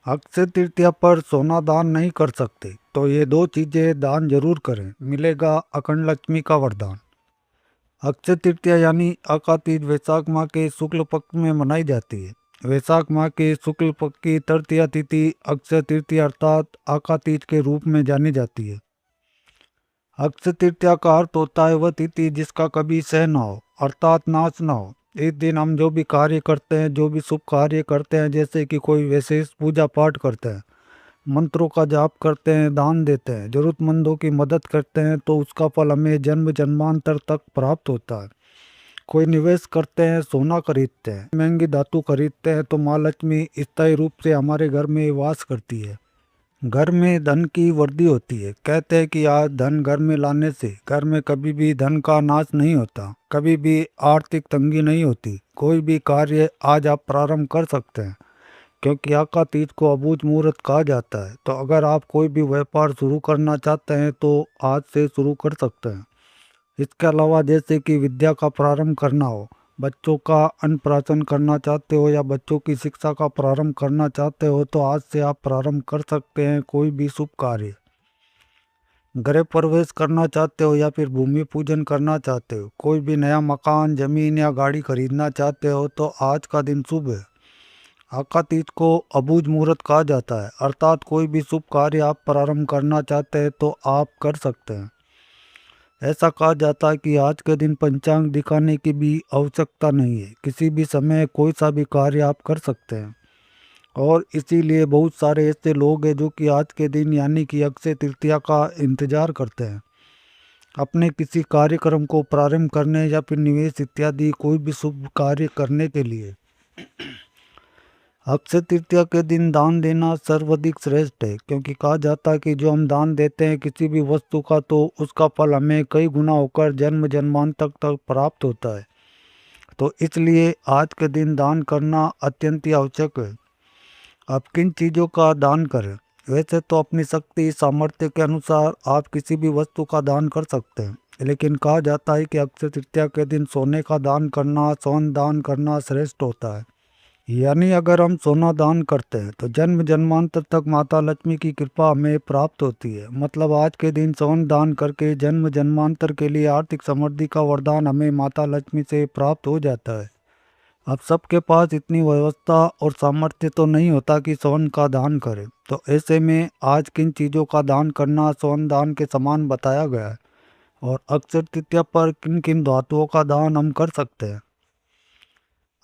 अक्षय तृतीया पर सोना दान नहीं कर सकते तो ये दो चीजें दान जरूर करें, मिलेगा अखंड लक्ष्मी का वरदान। अक्षय तृतीया यानी अकातीत वैशाख माह के शुक्ल पक्ष में मनाई जाती है। वैशाख माह के शुक्ल पक्ष की तृतीया तिथि अक्षय तृतीया अर्थात अकातीत के रूप में जानी जाती है। अक्षय तृतीया का अर्थ होता है वह तिथि जिसका कभी क्षय न हो, अर्थात नाश न हो। इस दिन हम जो भी कार्य करते हैं, जो भी शुभ कार्य करते हैं, जैसे कि कोई विशेष पूजा पाठ करते हैं, मंत्रों का जाप करते हैं, दान देते हैं, जरूरतमंदों की मदद करते हैं, तो उसका फल हमें जन्म जन्मांतर तक प्राप्त होता है। कोई निवेश करते हैं, सोना खरीदते हैं, महंगी धातु खरीदते हैं, तो माँ लक्ष्मी स्थायी रूप से हमारे घर में वास करती है। घर में धन की वृद्धि होती है। कहते हैं कि आज धन घर में लाने से घर में कभी भी धन का नाश नहीं होता, कभी भी आर्थिक तंगी नहीं होती। कोई भी कार्य आज आप प्रारंभ कर सकते हैं, क्योंकि आकातीत को अबूझ मुहूर्त कहा जाता है। तो अगर आप कोई भी व्यापार शुरू करना चाहते हैं तो आज से शुरू कर सकते हैं। इसके अलावा जैसे कि विद्या का प्रारंभ करना हो, बच्चों का अन्नप्राशन करना चाहते हो या बच्चों की शिक्षा का प्रारंभ करना चाहते हो, तो आज से आप प्रारंभ कर सकते हैं कोई भी शुभ कार्य। गृह प्रवेश करना चाहते हो या फिर भूमि पूजन करना चाहते हो, कोई भी नया मकान, जमीन या गाड़ी खरीदना चाहते हो, तो आज का दिन शुभ है। आकातीत को अबूझ मुहूर्त कहा जाता है, अर्थात कोई भी शुभ कार्य आप प्रारंभ करना चाहते हैं तो आप कर सकते हैं। ऐसा कहा जाता है कि आज के दिन पंचांग दिखाने की भी आवश्यकता नहीं है, किसी भी समय कोई सा भी कार्य आप कर सकते हैं। और इसीलिए बहुत सारे ऐसे लोग हैं जो कि आज के दिन यानी कि अक्षय तृतीया का इंतजार करते हैं अपने किसी कार्यक्रम को प्रारंभ करने या फिर निवेश इत्यादि कोई भी शुभ कार्य करने के लिए। अक्षय तृतीया के दिन दान देना सर्वाधिक श्रेष्ठ है, क्योंकि कहा जाता है कि जो हम दान देते हैं किसी भी वस्तु का, तो उसका फल हमें कई गुना होकर जन्म जन्मांतर तक प्राप्त होता है। तो इसलिए आज के दिन दान करना अत्यंत ही आवश्यक है। आप किन चीज़ों का दान करें? वैसे तो अपनी शक्ति सामर्थ्य के अनुसार आप किसी भी वस्तु का दान कर सकते हैं, लेकिन कहा जाता है कि अक्षय तृतीया के दिन सोने का दान करना, स्वर्ण दान करना श्रेष्ठ होता है। यानी अगर हम सोना दान करते हैं तो जन्म जन्मांतर तक माता लक्ष्मी की कृपा हमें प्राप्त होती है। मतलब आज के दिन सोना दान करके जन्म जन्मांतर के लिए आर्थिक समृद्धि का वरदान हमें माता लक्ष्मी से प्राप्त हो जाता है। अब सबके पास इतनी व्यवस्था और सामर्थ्य तो नहीं होता कि स्वर्ण का दान करें, तो ऐसे में आज किन चीज़ों का दान करना स्वर्ण दान के समान बताया गया है, और अक्षय तृतीया पर किन किन धातुओं का दान हम कर सकते हैं।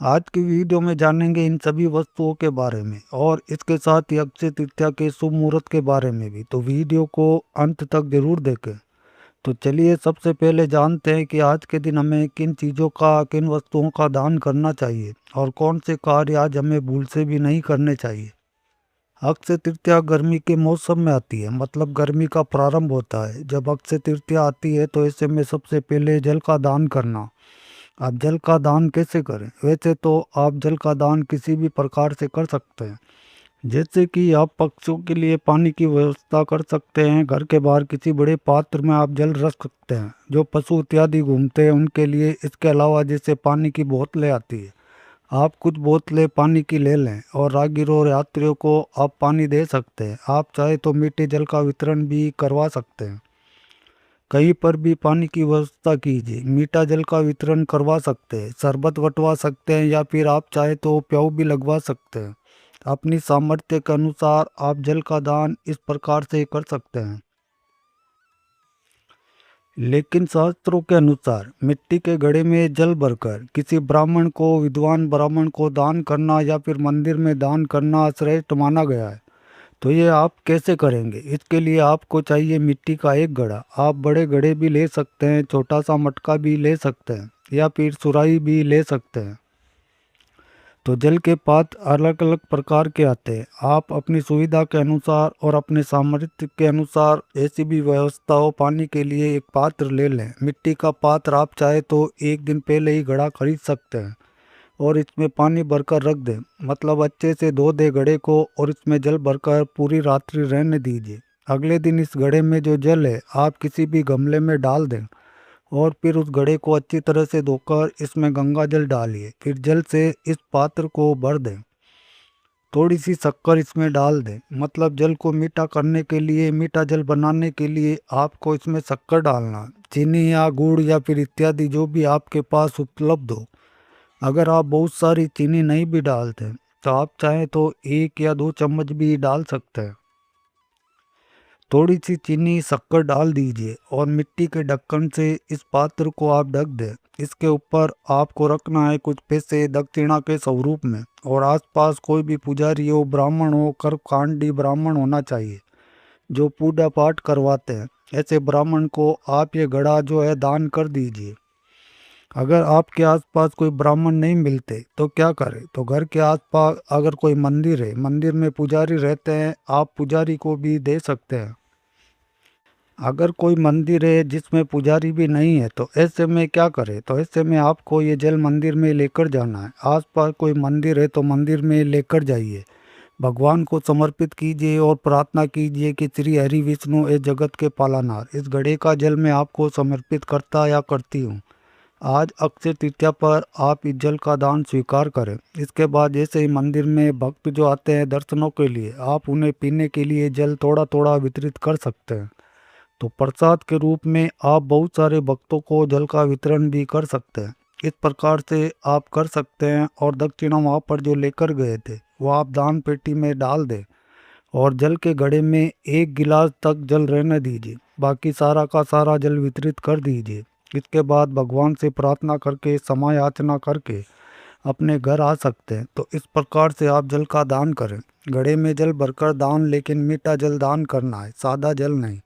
आज की वीडियो में जानेंगे इन सभी वस्तुओं के बारे में और इसके साथ ही अक्षय तृतीया के शुभ मुहूर्त के बारे में भी, तो वीडियो को अंत तक जरूर देखें। तो चलिए सबसे पहले जानते हैं कि आज के दिन हमें किन चीज़ों का, किन वस्तुओं का दान करना चाहिए और कौन से कार्य आज हमें भूल से भी नहीं करने चाहिए। अक्षय तृतीया गर्मी के मौसम में आती है, मतलब गर्मी का प्रारंभ होता है। जब अक्षय तृतीया आती है तो ऐसे में सबसे पहले जल का दान करना। आप जल का दान कैसे करें? वैसे तो आप जल का दान किसी भी प्रकार से कर सकते हैं, जैसे कि आप पक्षियों के लिए पानी की व्यवस्था कर सकते हैं, घर के बाहर किसी बड़े पात्र में आप जल रख सकते हैं जो पशु इत्यादि घूमते हैं उनके लिए। इसके अलावा जैसे पानी की बोतलें आती है, आप कुछ बोतलें पानी की ले लें और राहगीरों और यात्रियों को आप पानी दे सकते हैं। आप चाहे तो मीठे जल का वितरण भी करवा सकते हैं। कहीं पर भी पानी की व्यवस्था कीजिए, मीठा जल का वितरण करवा सकते हैं, शरबत बंटवा सकते हैं या फिर आप चाहे तो प्याऊ भी लगवा सकते हैं। अपनी सामर्थ्य के अनुसार आप जल का दान इस प्रकार से कर सकते हैं। लेकिन शास्त्रों के अनुसार मिट्टी के घड़े में जल भरकर किसी ब्राह्मण को, विद्वान ब्राह्मण को दान करना या फिर मंदिर में दान करना श्रेष्ठ माना गया है। तो ये आप कैसे करेंगे? इसके लिए आपको चाहिए मिट्टी का एक घड़ा। आप बड़े घड़े भी ले सकते हैं, छोटा सा मटका भी ले सकते हैं या फिर सुराही भी ले सकते हैं। तो जल के पात्र अलग अलग प्रकार के आते हैं। आप अपनी सुविधा के अनुसार और अपने सामर्थ्य के अनुसार ऐसी भी व्यवस्था हो, पानी के लिए एक पात्र ले लें। मिट्टी का पात्र आप चाहे तो एक दिन पहले ही घड़ा खरीद सकते हैं और इसमें पानी भरकर रख दें। मतलब अच्छे से धो दे घड़े को और इसमें जल भरकर पूरी रात्रि रहने दीजिए। अगले दिन इस घड़े में जो जल है आप किसी भी गमले में डाल दें और फिर उस घड़े को अच्छी तरह से धोकर इसमें गंगा जल डालिए। फिर जल से इस पात्र को भर दें। थोड़ी सी शक्कर इसमें डाल दें। मतलब जल को मीठा करने के लिए, मीठा जल बनाने के लिए आपको इसमें शक्कर डालना है। चीनी या गुड़ या फिर इत्यादि जो भी आपके पास उपलब्ध हो। अगर आप बहुत सारी चीनी नहीं भी डालते तो आप चाहें तो 1 या 2 चम्मच भी डाल सकते हैं। थोड़ी सी चीनी शक्कर डाल दीजिए और मिट्टी के ढक्कन से इस पात्र को आप ढक दें। इसके ऊपर आपको रखना है कुछ पैसे दक्षिणा के स्वरूप में, और आसपास कोई भी पुजारी हो, ब्राह्मण हो, कर्मकांडी ब्राह्मण होना चाहिए जो पूजा पाठ करवाते हैं। ऐसे ब्राह्मण को आप ये घड़ा जो है दान कर दीजिए। अगर आपके आसपास कोई ब्राह्मण नहीं मिलते तो क्या करें, तो घर के आसपास अगर कोई मंदिर है, मंदिर में पुजारी रहते हैं, आप पुजारी को भी दे सकते हैं। अगर कोई मंदिर है जिसमें पुजारी भी नहीं है तो ऐसे में क्या करें, तो ऐसे में आपको ये जल मंदिर में लेकर जाना है। आसपास कोई मंदिर है तो मंदिर में लेकर जाइए, भगवान को समर्पित कीजिए और प्रार्थना कीजिए कि श्री हरि विष्णु इस जगत के पालनहार, इस घड़े का जल मैं आपको समर्पित करता या करती हूँ। आज अक्षय तृतीया पर आप इस जल का दान स्वीकार करें। इसके बाद जैसे ही मंदिर में भक्त जो आते हैं दर्शनों के लिए, आप उन्हें पीने के लिए जल थोड़ा थोड़ा वितरित कर सकते हैं। तो प्रसाद के रूप में आप बहुत सारे भक्तों को जल का वितरण भी कर सकते हैं। इस प्रकार से आप कर सकते हैं। और दक्षिणा वहाँ पर जो लेकर गए थे वो आप दान पेटी में डाल दें और जल के घड़े में 1 गिलास तक जल रहने दीजिए, बाकी सारा का सारा जल वितरित कर दीजिए। इसके बाद भगवान से प्रार्थना करके, समय याचना करके अपने घर आ सकते हैं। तो इस प्रकार से आप जल का दान करें। घड़े में जल भरकर दान, लेकिन मीठा जल दान करना है, सादा जल नहीं।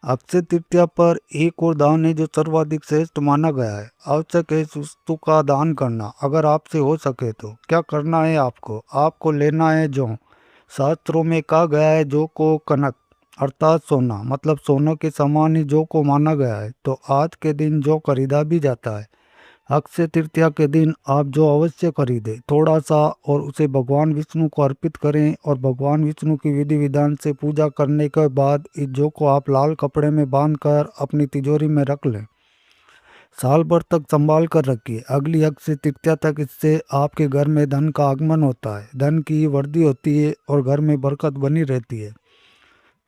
अक्षय तृतीया पर एक और दान है जो सर्वाधिक श्रेष्ठ माना गया है। आवश्यक है इस वस्तु का दान करना। अगर आपसे हो सके तो क्या करना है, आपको लेना है जौ। शास्त्रों में कहा गया है जौ को कनक अर्थात सोना, मतलब सोने के समान ही जौ को माना गया है। तो आज के दिन जौ खरीदा भी जाता है। अक्षय तृतीया के दिन आप जो अवश्य खरीदें थोड़ा सा, और उसे भगवान विष्णु को अर्पित करें। और भगवान विष्णु की विधि विधान से पूजा करने के बाद इस जौ को आप लाल कपड़े में बांधकर अपनी तिजोरी में रख लें। साल भर तक संभाल कर रखिए। अगली अक्षय तृतीया तक इससे आपके घर में धन का आगमन होता है, धन की वृद्धि होती है और घर में बरकत बनी रहती है।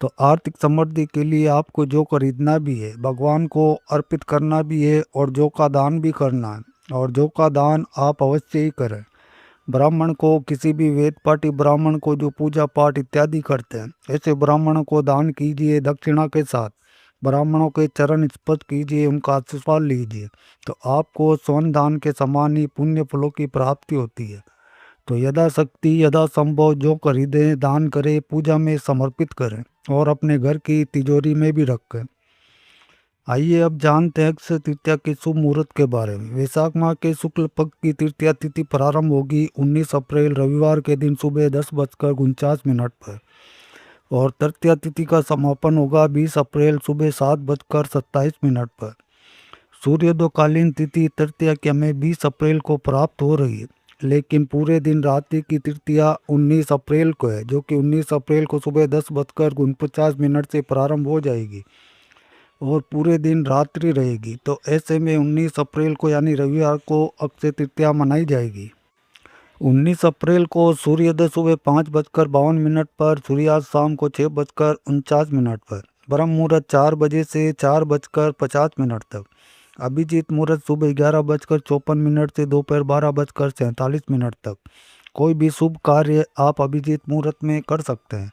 तो आर्थिक समृद्धि के लिए आपको जो खरीदना भी है, भगवान को अर्पित करना भी है और जो का दान भी करना है। और जो का दान आप अवश्य ही करें। ब्राह्मण को, किसी भी वेद पाठी ब्राह्मण को जो पूजा पाठ इत्यादि करते हैं, ऐसे ब्राह्मणों को दान कीजिए दक्षिणा के साथ। ब्राह्मणों के चरण स्पर्श कीजिए, उनका आशीर्वाद लीजिए। तो आपको स्वर्ण दान के समान ही पुण्य फलों की प्राप्ति होती है। तो यथाशक्ति यथासंभव जो खरीदें दान करें, पूजा में समर्पित करें और अपने घर की तिजोरी में भी रखें। आइए अब जानते हैं अक्षय तृतीया के शुभ मुहूर्त के बारे में। वैशाख माह के शुक्ल पक्ष की तृतीया तिथि प्रारंभ होगी 19 अप्रैल रविवार के दिन सुबह 10:49 पर, और तृतीया तिथि का समापन होगा 20 अप्रैल सुबह 7:27 पर। सूर्योदयकालीन तिथि तृतीया के हमें 20 अप्रैल को प्राप्त हो रही है, लेकिन पूरे दिन रात्रि की तृतीया 19 अप्रैल को है, जो कि 19 अप्रैल को सुबह 10:49 से प्रारंभ हो जाएगी और पूरे दिन रात्रि रहेगी। तो ऐसे में 19 अप्रैल को यानी रविवार को अक्षय तृतीया मनाई जाएगी। 19 अप्रैल को सूर्योदय सुबह 5:52 पर, सूर्यास्त शाम को 6:49 पर, ब्रह्म मुहूर्त 4 बजे से 4:50 तक, अभिजीत मुहूर्त सुबह 11:54 से दोपहर 12:47 तक। कोई भी शुभ कार्य आप अभिजीत मुहूर्त में कर सकते हैं।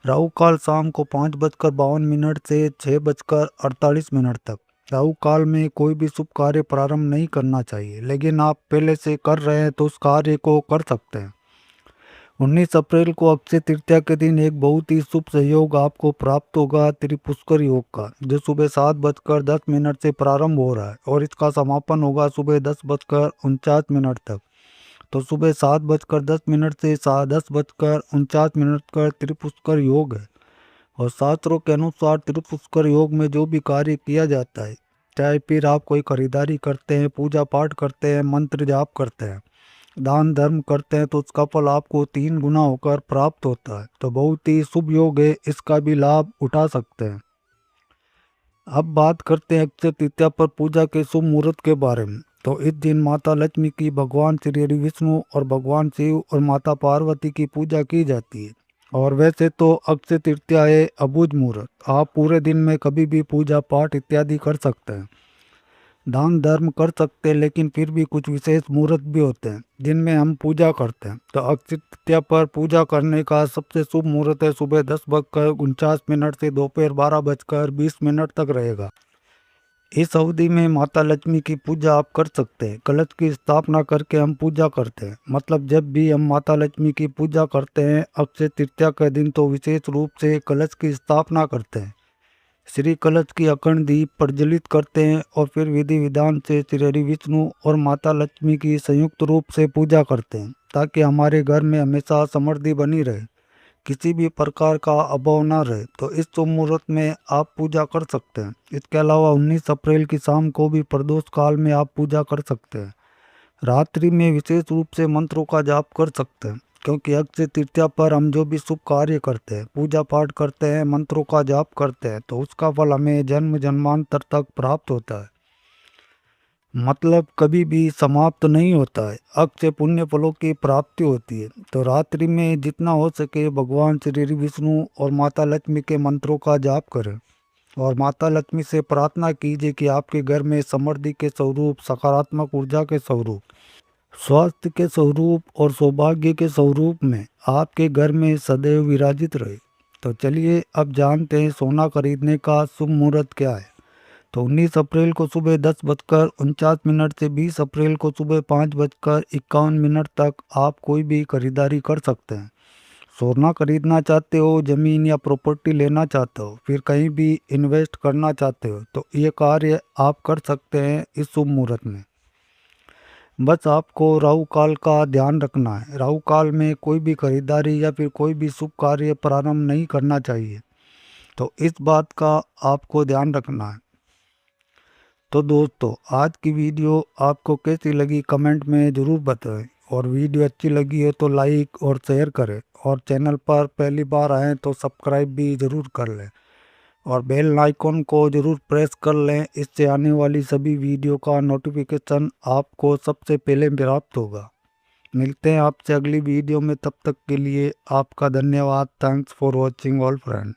राहु काल शाम को 5:52 से 6:48 तक। राहु काल में कोई भी शुभ कार्य प्रारंभ नहीं करना चाहिए, लेकिन आप पहले से कर रहे हैं तो उस कार्य को कर सकते हैं। 19 अप्रैल को अक्षय तृतीया के दिन एक बहुत ही शुभ सहयोग आपको प्राप्त होगा त्रिपुष्कर योग का, जो सुबह 7:10 से प्रारंभ हो रहा है और इसका समापन होगा सुबह 10:49 तक। तो सुबह 7:10 से 10:49 का त्रिपुष्कर योग है। और शास्त्रों के अनुसार त्रिपुष्कर योग में जो भी कार्य किया जाता है, चाहे फिर आप कोई खरीदारी करते हैं, पूजा पाठ करते हैं, मंत्र जाप करते हैं, दान धर्म करते हैं, तो उसका फल आपको 3 गुना होकर प्राप्त होता है। तो बहुत ही शुभ योग है, इसका भी लाभ उठा सकते हैं। अब बात करते हैं अक्षय तृतीया पर पूजा के शुभ मुहूर्त के बारे में। तो इस दिन माता लक्ष्मी की, भगवान श्री हरि विष्णु और भगवान शिव और माता पार्वती की पूजा की जाती है। और वैसे तो अक्षय तृतीया है अबुझ मुहूर्त, आप पूरे दिन में कभी भी पूजा पाठ इत्यादि कर सकते हैं, दान धर्म कर सकते हैं, लेकिन फिर भी कुछ विशेष मुहूर्त भी होते हैं जिनमें हम पूजा करते हैं। तो अक्षय तृतीया पर पूजा करने का सबसे शुभ मुहूर्त है सुबह 10:49 से दोपहर 12:20 तक रहेगा। इस अवधि में माता लक्ष्मी की पूजा आप कर सकते हैं। कलश की स्थापना करके हम पूजा करते हैं, मतलब जब भी हम माता लक्ष्मी की पूजा करते हैं अक्षय तृतीया के दिन, तो विशेष रूप से कलश की स्थापना करते हैं, श्री कलश की अखंड दीप प्रज्वलित करते हैं और फिर विधि विधान से श्री हरि विष्णु और माता लक्ष्मी की संयुक्त रूप से पूजा करते हैं, ताकि हमारे घर में हमेशा समृद्धि बनी रहे, किसी भी प्रकार का अभाव ना रहे। तो इस शुभ मुहूर्त में आप पूजा कर सकते हैं। इसके अलावा 19 अप्रैल की शाम को भी प्रदोष काल में आप पूजा कर सकते हैं। रात्रि में विशेष रूप से मंत्रों का जाप कर सकते हैं, क्योंकि अक्षय तृतीया पर हम जो भी शुभ कार्य करते हैं, पूजा पाठ करते हैं, मंत्रों का जाप करते हैं, तो उसका फल हमें जन्म जन्मांतर तक प्राप्त होता है, मतलब कभी भी समाप्त नहीं होता है। अक्षय पुण्य फलों की प्राप्ति होती है। तो रात्रि में जितना हो सके भगवान श्री हरि विष्णु और माता लक्ष्मी के मंत्रों का जाप करें और माता लक्ष्मी से प्रार्थना कीजिए कि आपके घर में समृद्धि के स्वरूप, सकारात्मक ऊर्जा के स्वरूप, स्वास्थ्य के स्वरूप और सौभाग्य के स्वरूप में आपके घर में सदैव विराजित रहे। तो चलिए अब जानते हैं सोना खरीदने का शुभ मुहूर्त क्या है। तो 19 अप्रैल को सुबह 10:49 से 20 अप्रैल को सुबह 5:51 तक आप कोई भी खरीदारी कर सकते हैं। सोना खरीदना चाहते हो, जमीन या प्रॉपर्टी लेना चाहते हो, फिर कहीं भी इन्वेस्ट करना चाहते हो, तो ये कार्य आप कर सकते हैं इस शुभ मुहूर्त में। बस आपको राहु काल का ध्यान रखना है। राहु काल में कोई भी खरीदारी या फिर कोई भी शुभ कार्य प्रारंभ नहीं करना चाहिए, तो इस बात का आपको ध्यान रखना है। तो दोस्तों, आज की वीडियो आपको कैसी लगी कमेंट में ज़रूर बताएं, और वीडियो अच्छी लगी है तो लाइक और शेयर करें, और चैनल पर पहली बार आएँ तो सब्सक्राइब भी ज़रूर कर लें, और बेल आइकन को ज़रूर प्रेस कर लें। इससे आने वाली सभी वीडियो का नोटिफिकेशन आपको सबसे पहले प्राप्त होगा। मिलते हैं आपसे अगली वीडियो में, तब तक के लिए आपका धन्यवाद। Thanks for watching all friend.